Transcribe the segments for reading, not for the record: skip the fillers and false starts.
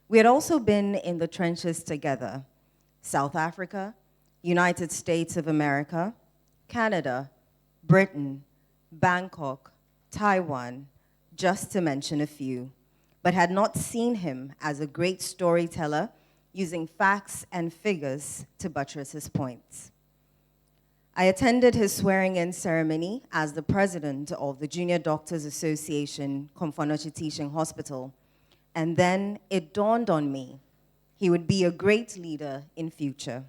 We had also been in the trenches together: South Africa, United States of America, Canada, Britain, Bangkok, Taiwan, just to mention a few, but had not seen him as a great storyteller using facts and figures to buttress his points. I attended his swearing-in ceremony as the president of the Junior Doctors Association, Komfanochi Teaching Hospital, and then it dawned on me he would be a great leader in future.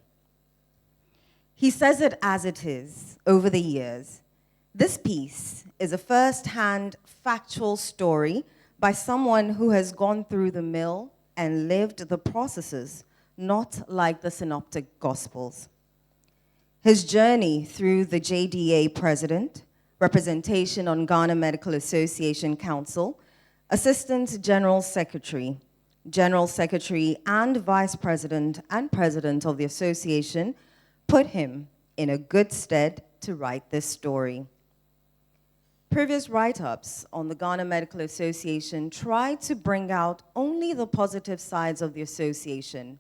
He says it as it is over the years. This piece is a first-hand factual story by someone who has gone through the mill and lived the processes, not like the synoptic gospels. His journey through the JDA president, representation on Ghana Medical Association Council, assistant general secretary and vice president and president of the association put him in a good stead to write this story. Previous write-ups on the Ghana Medical Association tried to bring out only the positive sides of the association,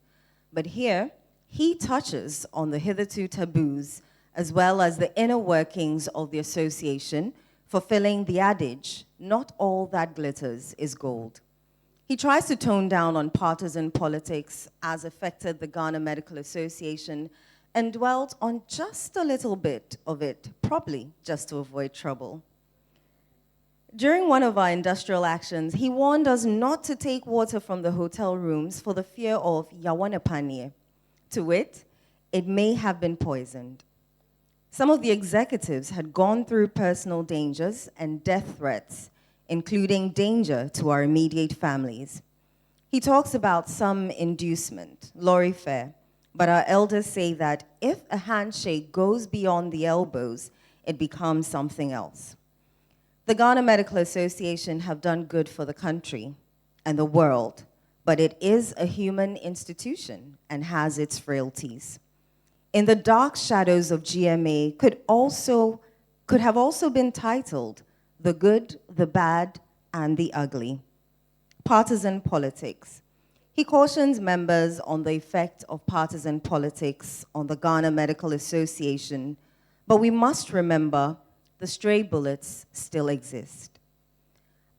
but here he touches on the hitherto taboos as well as the inner workings of the association, fulfilling the adage, not all that glitters is gold. He tries to tone down on partisan politics as affected the Ghana Medical Association and dwelt on just a little bit of it, probably just to avoid trouble. During one of our industrial actions, he warned us not to take water from the hotel rooms for the fear of yawanepanie. To wit, it may have been poisoned. Some of the executives had gone through personal dangers and death threats, including danger to our immediate families. He talks about some inducement, lorry fare, but our elders say that if a handshake goes beyond the elbows, it becomes something else. The Ghana Medical Association have done good for the country and the world, but it is a human institution and has its frailties. In the dark shadows of GMA could have also been titled The Good, the Bad, and the Ugly. Partisan politics. He cautions members on the effect of partisan politics on the Ghana Medical Association, but we must remember the stray bullets still exist.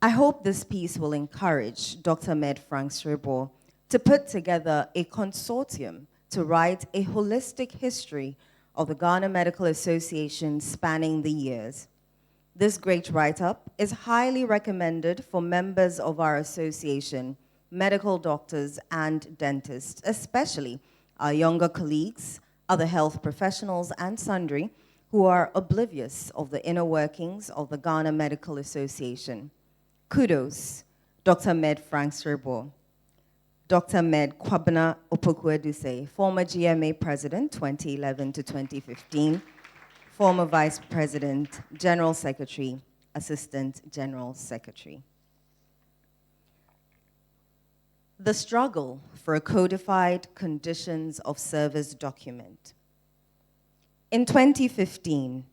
I hope this piece will encourage Dr. Med Frank Srebo to put together a consortium to write a holistic history of the Ghana Medical Association spanning the years. This great write-up is highly recommended for members of our association, medical doctors and dentists, especially our younger colleagues, other health professionals, and sundry who are oblivious of the inner workings of the Ghana Medical Association. Kudos, Dr. Med Frank Srebo. Dr. Med Kwabena Opoku-Edusei, former GMA president, 2011 to 2015, former vice president, general secretary, assistant general secretary. The struggle for a codified conditions of service document. In 2015,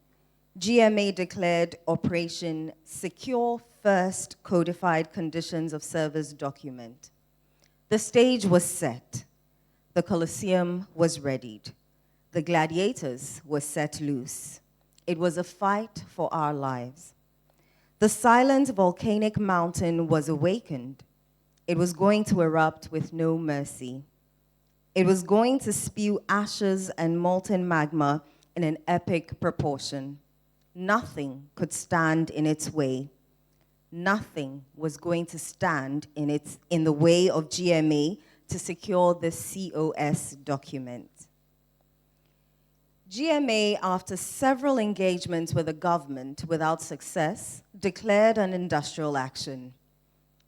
GMA declared Operation Secure First Codified Conditions of Service document. The stage was set. The Colosseum was readied. The gladiators were set loose. It was a fight for our lives. The silent volcanic mountain was awakened. It was going to erupt with no mercy. It was going to spew ashes and molten magma in an epic proportion. Nothing could stand in its way. Nothing was going to stand in the way of GMA to secure the COS document. GMA, after several engagements with the government without success, declared an industrial action.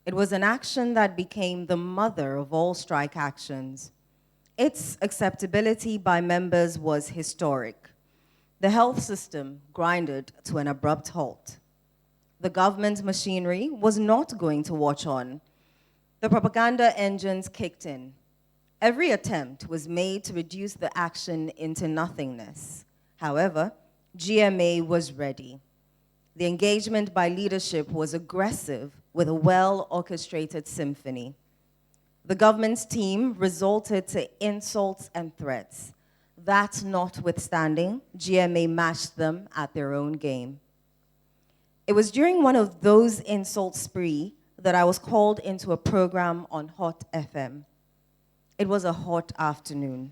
It was an action that became the mother of all strike actions. Its acceptability by members was historic. The health system grinded to an abrupt halt. The government machinery was not going to watch on. The propaganda engines kicked in. Every attempt was made to reduce the action into nothingness. However, GMA was ready. The engagement by leadership was aggressive with a well-orchestrated symphony. The government's team resorted to insults and threats. That notwithstanding, GMA matched them at their own game. It was during one of those insult spree that I was called into a program on Hot FM. It was a hot afternoon.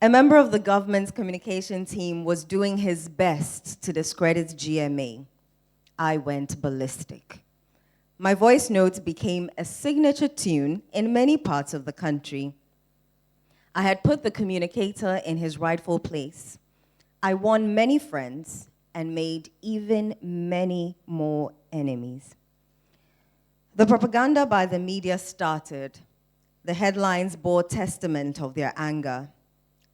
A member of the government's communication team was doing his best to discredit GMA. I went ballistic. My voice notes became a signature tune in many parts of the country. I had put the communicator in his rightful place. I won many friends and made even many more enemies. The propaganda by the media started. The headlines bore testament of their anger.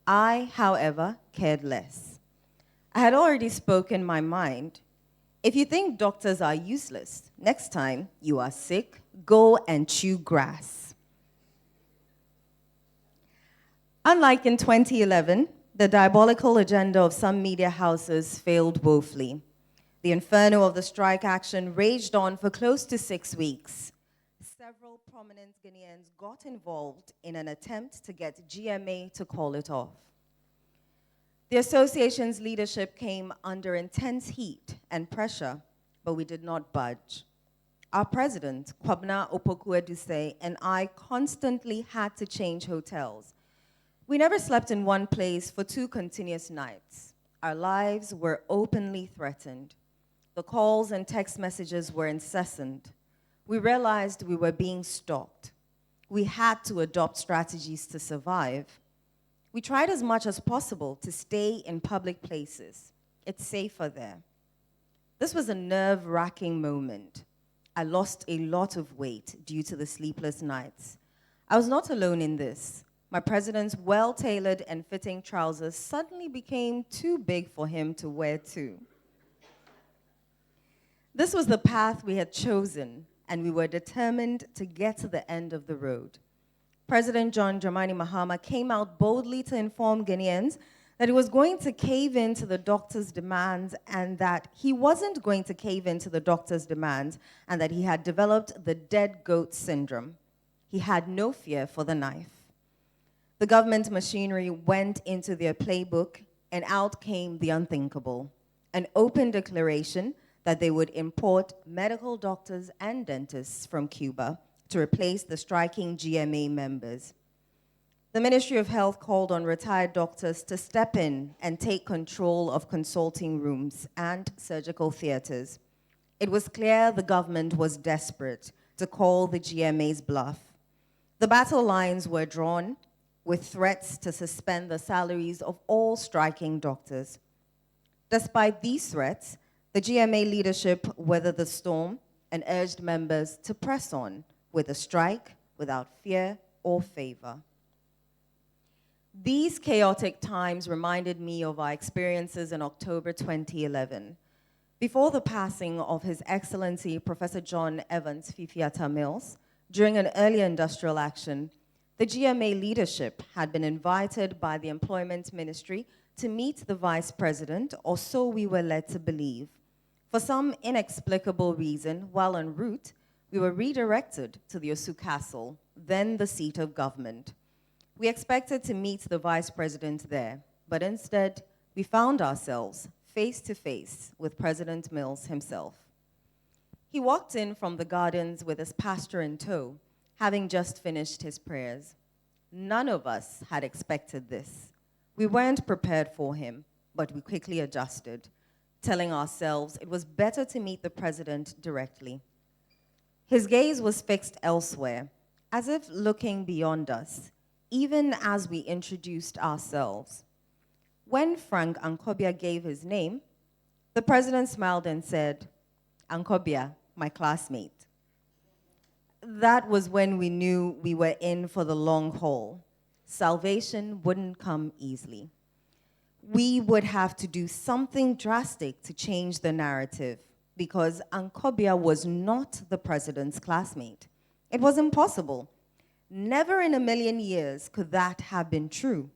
I, however, cared less. I had already spoken my mind. If you think doctors are useless, next time you are sick, go and chew grass. Unlike in 2011, the diabolical agenda of some media houses failed woefully. The inferno of the strike action raged on for close to 6 weeks. Several prominent Ghanaians got involved in an attempt to get GMA to call it off. The association's leadership came under intense heat and pressure, but we did not budge. Our president, Kwabena Opoku-Edusei, and I constantly had to change hotels. We never slept in one place for 2 continuous nights. Our lives were openly threatened. The calls and text messages were incessant. We realized we were being stalked. We had to adopt strategies to survive. We tried as much as possible to stay in public places. It's safer there. This was a nerve-wracking moment. I lost a lot of weight due to the sleepless nights. I was not alone in this. My president's well-tailored and fitting trousers suddenly became too big for him to wear too. This was the path we had chosen, and we were determined to get to the end of the road. President John Dramani Mahama came out boldly to inform Ghanaians that he was going to cave into the doctor's demands and that he wasn't going to cave into the doctor's demands and that he had developed the dead goat syndrome. He had no fear for the knife. The government machinery went into their playbook and out came the unthinkable, an open declaration that they would import medical doctors and dentists from Cuba to replace the striking GMA members. The Ministry of Health called on retired doctors to step in and take control of consulting rooms and surgical theaters. It was clear the government was desperate to call the GMA's bluff. The battle lines were drawn with threats to suspend the salaries of all striking doctors. Despite these threats, the GMA leadership weathered the storm and urged members to press on with a strike without fear or favor. These chaotic times reminded me of our experiences in October 2011. Before the passing of His Excellency Professor John Evans Fifiata Mills, during an earlier industrial action, the GMA leadership had been invited by the Employment Ministry to meet the Vice President, or so we were led to believe. For some inexplicable reason, while en route, we were redirected to the Osu Castle, then the seat of government. We expected to meet the Vice President there, but instead, we found ourselves face to face with President Mills himself. He walked in from the gardens with his pastor in tow, having just finished his prayers. None of us had expected this. We weren't prepared for him, but we quickly adjusted, telling ourselves it was better to meet the president directly. His gaze was fixed elsewhere, as if looking beyond us, even as we introduced ourselves. When Frank Ankobia gave his name, the president smiled and said, "Ankobia, my classmate." That was when we knew we were in for the long haul. Salvation wouldn't come easily. We would have to do something drastic to change the narrative, because Ankobia was not the president's classmate. It was impossible. Never in a million years could that have been true.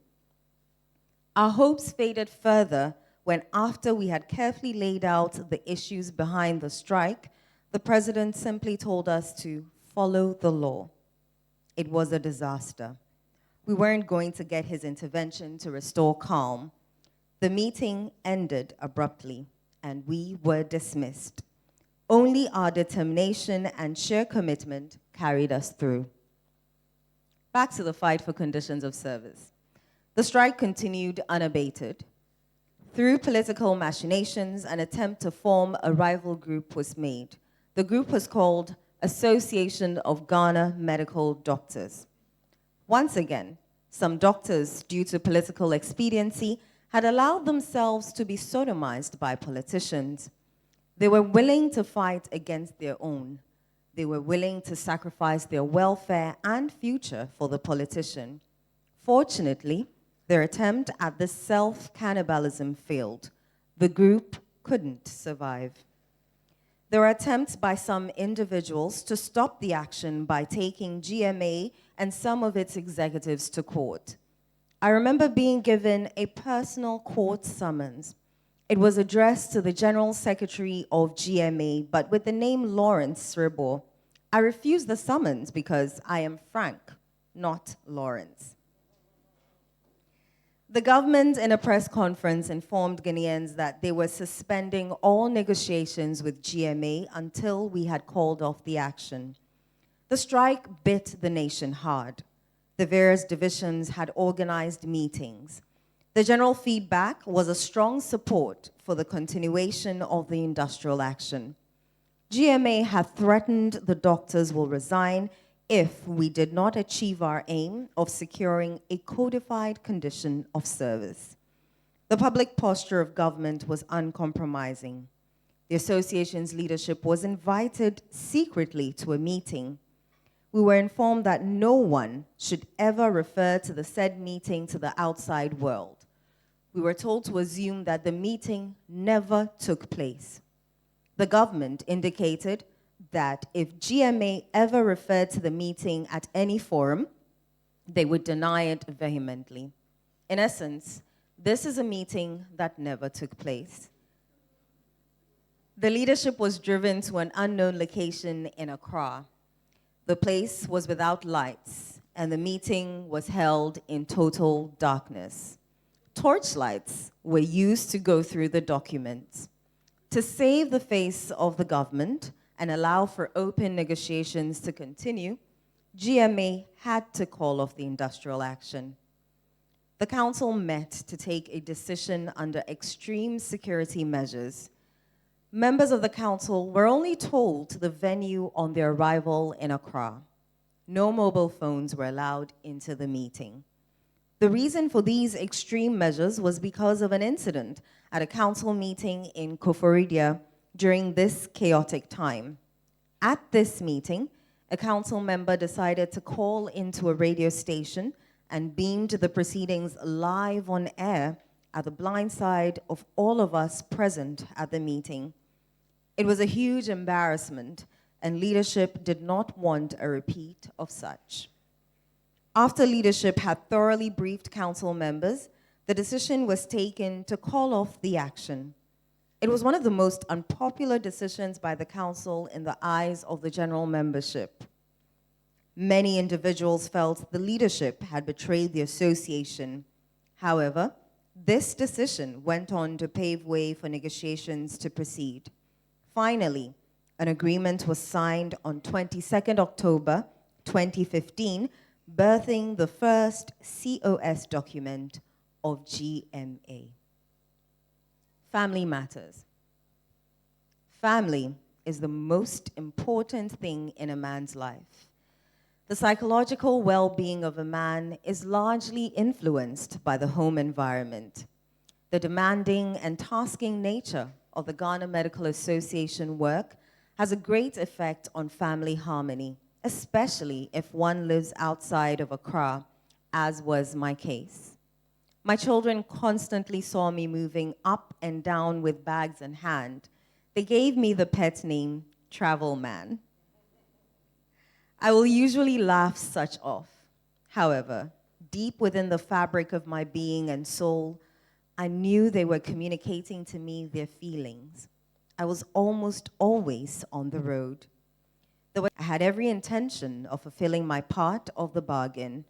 Our hopes faded further when, after we had carefully laid out the issues behind the strike, the president simply told us to follow the law. It was a disaster. We weren't going to get his intervention to restore calm. The meeting ended abruptly, and we were dismissed. Only our determination and sheer commitment carried us through. Back to the fight for conditions of service. The strike continued unabated. Through political machinations, an attempt to form a rival group was made. The group was called Association of Ghana Medical Doctors. Once again, some doctors, due to political expediency, had allowed themselves to be sodomized by politicians. They were willing to fight against their own. They were willing to sacrifice their welfare and future for the politician. Fortunately, their attempt at this self-cannibalism failed. The group couldn't survive. There were attempts by some individuals to stop the action by taking GMA and some of its executives to court. I remember being given a personal court summons. It was addressed to the General Secretary of GMA, but with the name Lawrence Sribo. I refused the summons because I am Frank, not Lawrence. The government, in a press conference, informed Ghanaians that they were suspending all negotiations with GMA until we had called off the action. The strike bit the nation hard. The various divisions had organized meetings. The general feedback was a strong support for the continuation of the industrial action. GMA had threatened the doctors will resign if we did not achieve our aim of securing a codified condition of service. The public posture of government was uncompromising. The association's leadership was invited secretly to a meeting. We were informed that no one should ever refer to the said meeting to the outside world. We were told to assume that the meeting never took place. The government indicated that if GMA ever referred to the meeting at any forum, they would deny it vehemently. In essence, this is a meeting that never took place. The leadership was driven to an unknown location in Accra. The place was without lights, and the meeting was held in total darkness. Torchlights were used to go through the documents. To save the face of the government and allow for open negotiations to continue, GMA had to call off the industrial action. The council met to take a decision under extreme security measures. Members of the council were only told the venue on their arrival in Accra. No mobile phones were allowed into the meeting. The reason for these extreme measures was because of an incident at a council meeting in Koforidua during this chaotic time. At this meeting, a council member decided to call into a radio station and beamed the proceedings live on air at the blind side of all of us present at the meeting. It was a huge embarrassment, and leadership did not want a repeat of such. After leadership had thoroughly briefed council members, the decision was taken to call off the action. It was one of the most unpopular decisions by the council in the eyes of the general membership. Many individuals felt the leadership had betrayed the association. However, this decision went on to pave way for negotiations to proceed. Finally, an agreement was signed on 22nd October 2015, birthing the first COS document of GMA. Family matters. Family is the most important thing in a man's life. The psychological well-being of a man is largely influenced by the home environment. The demanding and tasking nature of the Ghana Medical Association work has a great effect on family harmony, especially if one lives outside of Accra, as was my case. My children constantly saw me moving up and down with bags in hand. They gave me the pet name, Travel Man. I will usually laugh such off. However, deep within the fabric of my being and soul, I knew they were communicating to me their feelings. I was almost always on the road. Though I had every intention of fulfilling my part of the bargain,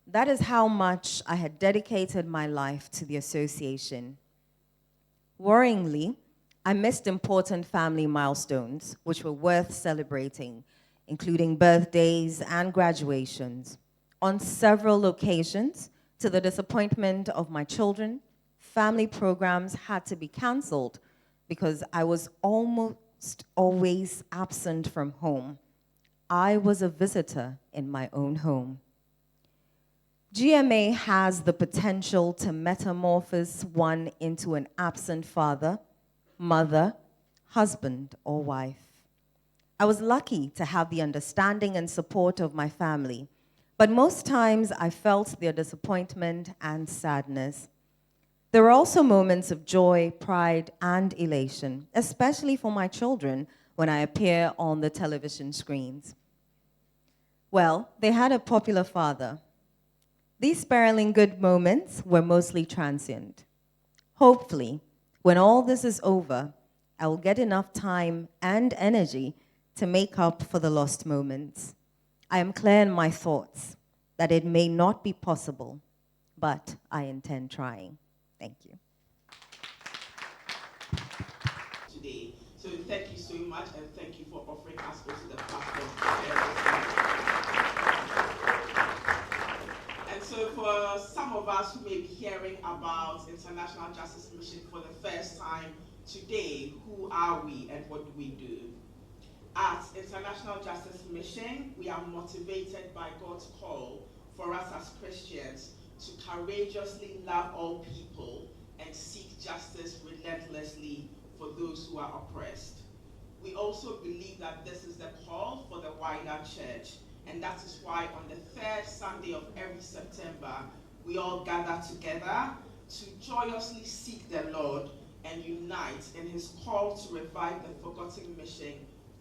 that is how much I had dedicated my life to the association. Worryingly, I missed important family milestones which were worth celebrating, including birthdays and graduations. On several occasions, to the disappointment of my children, family programs had to be canceled because I was almost always absent from home. I was a visitor in my own home. GMA has the potential to metamorphose one into an absent father, mother, husband, or wife. I was lucky to have the understanding and support of my family, but most times I felt their disappointment and sadness. There were also moments of joy, pride, and elation, especially for my children when I appear on the television screens. Well, they had a popular father. These spiraling good moments were mostly transient. Hopefully, when all this is over, I will get enough time and energy to make up for the lost moments. I am clear in my thoughts that it may not be possible, but I intend trying. Thank you. Today. So thank you so much, and thank you for offering us also the platform. And so for some of us who may be hearing about International Justice Mission for the first time today, who are we and what do we do? At International Justice Mission, we are motivated by God's call for us as Christians to courageously love all people and seek justice relentlessly for those who are oppressed. We also believe that this is the call for the wider church, and that is why on the third Sunday of every September, we all gather together to joyously seek the Lord and unite in his call to revive the forgotten mission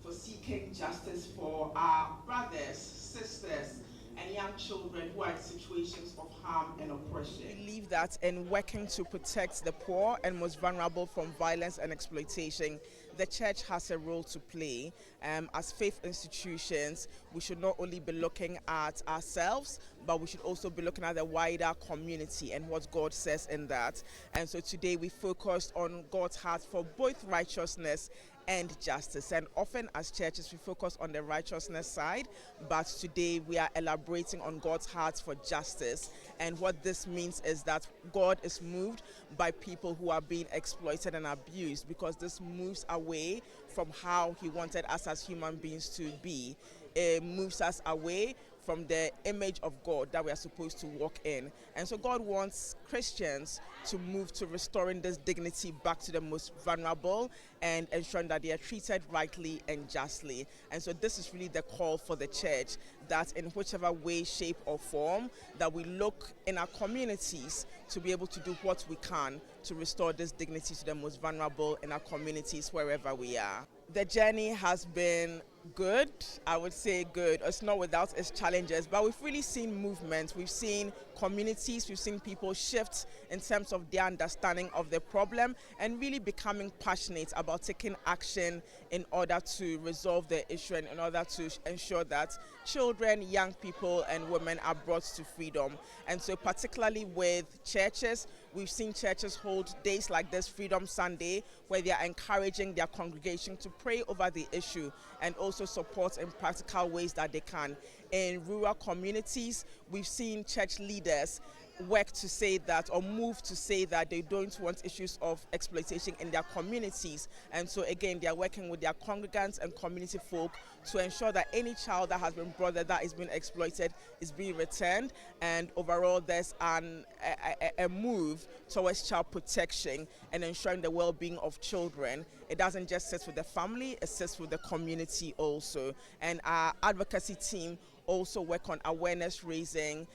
for seeking justice for our brothers, sisters, and young children who are in situations of harm and oppression. We believe that in working to protect the poor and most vulnerable from violence and exploitation, the church has a role to play. As faith institutions, we should not only be looking at ourselves, but we should also be looking at the wider community and what God says in that. And so today we focused on God's heart for both righteousness and justice. And often as churches we focus on the righteousness side, but today we are elaborating on God's heart for justice. And what this means is that God is moved by people who are being exploited and abused, because this moves away from how he wanted us as human beings to be. It moves us away from the image of God that we are supposed to walk in. And so God wants Christians to move to restoring this dignity back to the most vulnerable and ensuring that they are treated rightly and justly. And so this is really the call for the church, that in whichever way, shape or form, that we look in our communities to be able to do what we can to restore this dignity to the most vulnerable in our communities wherever we are. The journey has been good, I would say good. It's not without its challenges, but we've really seen movement. We've seen communities, we've seen people shift in terms of their understanding of the problem and really becoming passionate about taking action in order to resolve the issue and in order to ensure that children, young people and women are brought to freedom. And so particularly with churches, we've seen churches hold days like this, Freedom Sunday, where they are encouraging their congregation to pray over the issue and also support in practical ways that they can. In rural communities, we've seen church leaders work to say that, or move to say that they don't want issues of exploitation in their communities. And so again, they are working with their congregants and community folk to ensure that any child that has been brought there that is being exploited is being returned. And overall, there's a move towards child protection and ensuring the well-being of children. It doesn't just sit with the family, it sits with the community also. And our advocacy team also work on awareness raising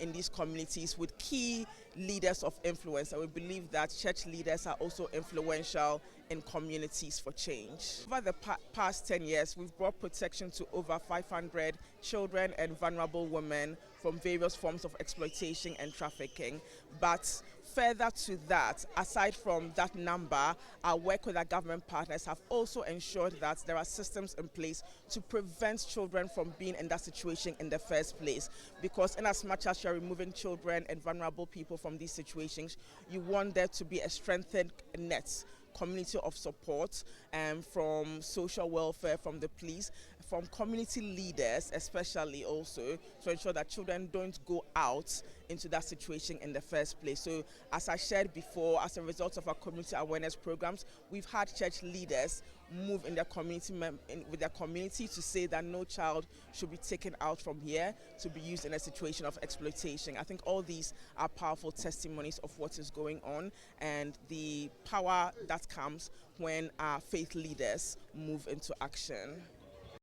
in these communities with key leaders of influence. And we believe that church leaders are also influential in communities for change. Over the past 10 years, we've brought protection to over 500 children and vulnerable women from various forms of exploitation and trafficking. But further to that, aside from that number, our work with our government partners have also ensured that there are systems in place to prevent children from being in that situation in the first place. Because in as much as you're removing children and vulnerable people from these situations, you want there to be a strengthened net, community of support, from social welfare, from the police, from community leaders especially, also to ensure that children don't go out into that situation in the first place. So as I shared before, as a result of our community awareness programs, we've had church leaders move in their community with their community to say that no child should be taken out from here to be used in a situation of exploitation. I think all these are powerful testimonies of what is going on and the power that comes when our faith leaders move into action.